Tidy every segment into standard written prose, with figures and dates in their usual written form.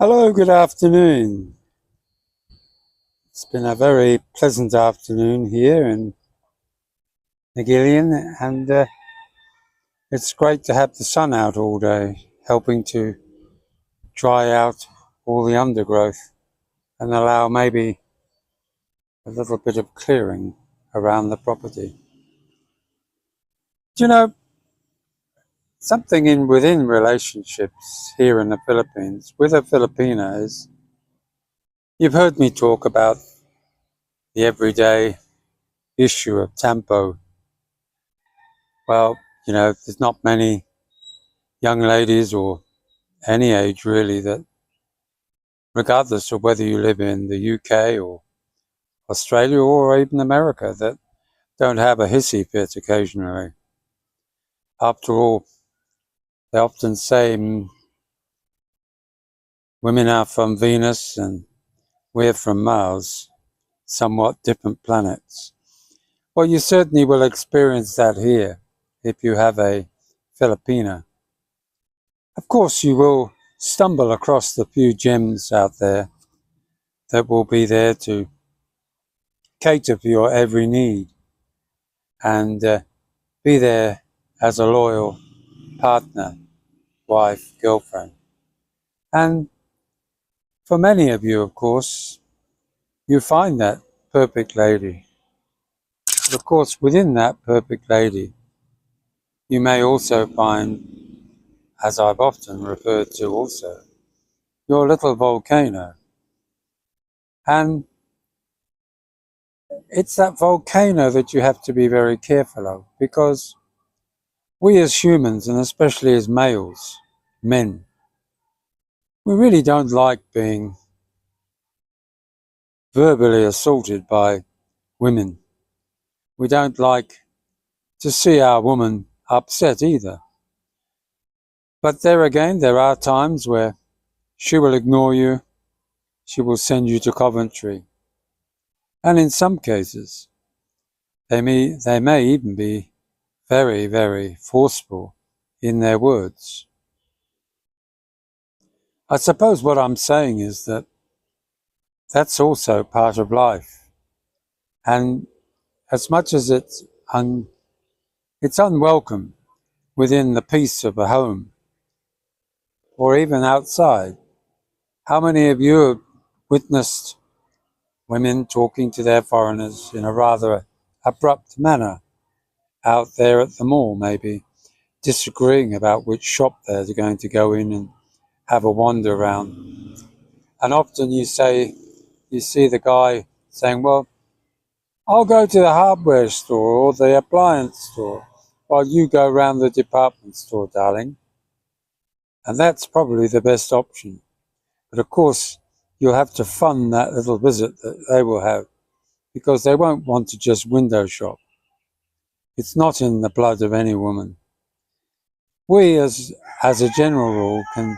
Hello, good afternoon. It's been a very pleasant afternoon here in Negillion, and it's great to have the sun out all day, helping to dry out all the undergrowth and allow maybe a little bit of clearing around the property. Do you know, something within relationships here in the Philippines with a Filipina is you've heard me talk about the everyday issue of tempo. Well, there's not many young ladies or any age really that, regardless of whether you live in the UK or Australia or even America, that don't have a hissy fit occasionally. After all, they often say women are from Venus and we're from Mars, somewhat different planets. Well, you certainly will experience that here if you have a Filipina. Of course, you will stumble across the few gems out there that will be there to cater for your every need and be there as a loyal partner, wife, girlfriend. And for many of you, of course, you find that perfect lady. But of course, within that perfect lady, you may also find, as I've often referred to also, your little volcano. And it's that volcano that you have to be very careful of, because we as humans, and especially as males, men, we really don't like being verbally assaulted by women. We don't like to see our woman upset either. But there again, there are times where she will ignore you, she will send you to Coventry. And in some cases, they may even be very, very forceful in their words. I suppose what I'm saying is that that's also part of life. And as much as it's unwelcome within the peace of a home, or even outside, how many of you have witnessed women talking to their foreigners in a rather abrupt manner out there at the mall, maybe disagreeing about which shop they're going to go in and have a wander around? And often you see the guy saying, well, I'll go to the hardware store or the appliance store while you go around the department store, darling. And that's probably the best option. But of course, you'll have to fund that little visit that they will have, because they won't want to just window shop. It's not in the blood of any woman. We, as a general rule, can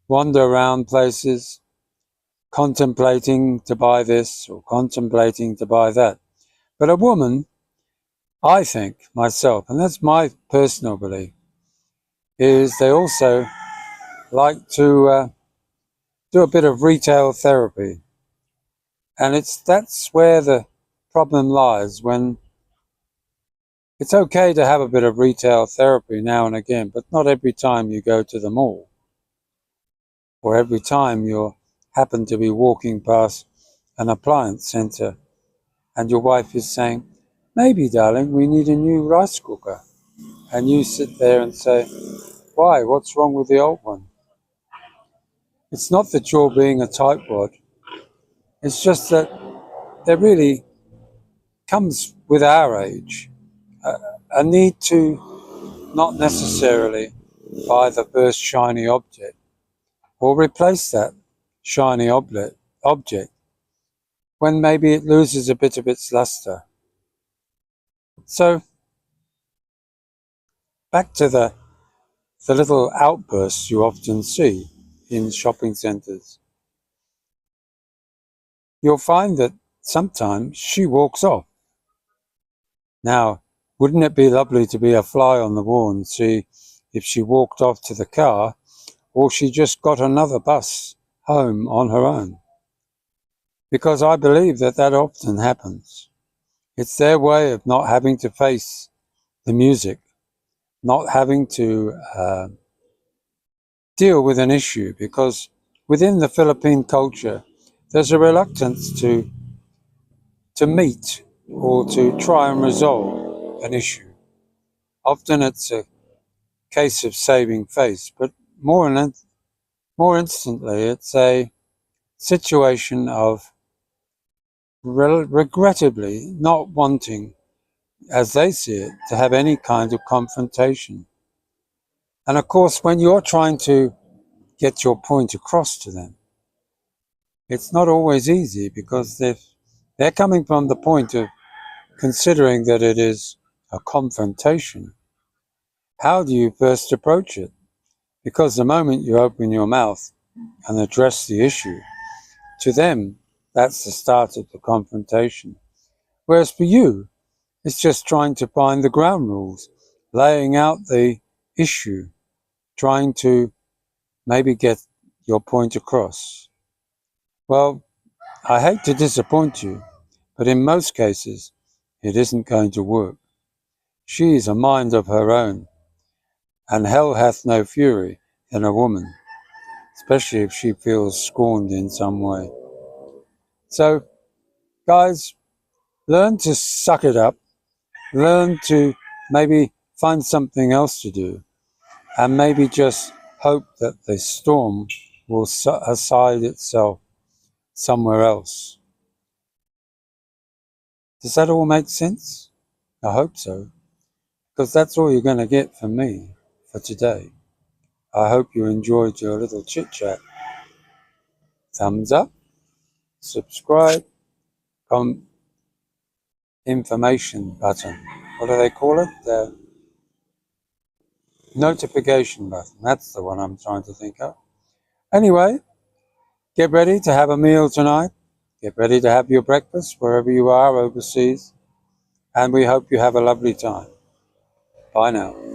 wander around places contemplating to buy this or contemplating to buy that. But a woman, I think, myself, and that's my personal belief, is they also like to do a bit of retail therapy. And that's where the problem lies, when it's okay to have a bit of retail therapy now and again, but not every time you go to the mall or every time you happen to be walking past an appliance center and your wife is saying, maybe, darling, we need a new rice cooker. And you sit there and say, why? What's wrong with the old one? It's not that you're being a tightwad. It's just that there really comes with our age a need to not necessarily buy the first shiny object or replace that shiny object when maybe it loses a bit of its luster. So back to the little outbursts you often see in shopping centres. You'll find that sometimes she walks off. Now, wouldn't it be lovely to be a fly on the wall and see if she walked off to the car or she just got another bus home on her own. Because I believe that often happens. It's their way of not having to face the music, not having to deal with an issue, because within the Philippine culture, there's a reluctance to meet or to try and resolve an issue. Often it's a case of saving face, but more instantly, it's a situation of regrettably not wanting, as they see it, to have any kind of confrontation. And of course, when you're trying to get your point across to them, it's not always easy, because they're coming from the point of considering that it is a confrontation. How do you first approach it? Because the moment you open your mouth and address the issue, to them, that's the start of the confrontation. Whereas for you, it's just trying to find the ground rules, laying out the issue, trying to maybe get your point across. Well, I hate to disappoint you, but in most cases, it isn't going to work. She is a mind of her own, and hell hath no fury in a woman, especially if she feels scorned in some way. So, guys, learn to suck it up, learn to maybe find something else to do, and maybe just hope that the storm will subside itself somewhere else. Does that all make sense? I hope so, because that's all you're going to get from me for today. I hope you enjoyed your little chit chat. Thumbs up, subscribe, information button. What do they call it? The notification button. That's the one I'm trying to think of. Anyway, get ready to have a meal tonight. Get ready to have your breakfast wherever you are overseas. And we hope you have a lovely time. Bye now.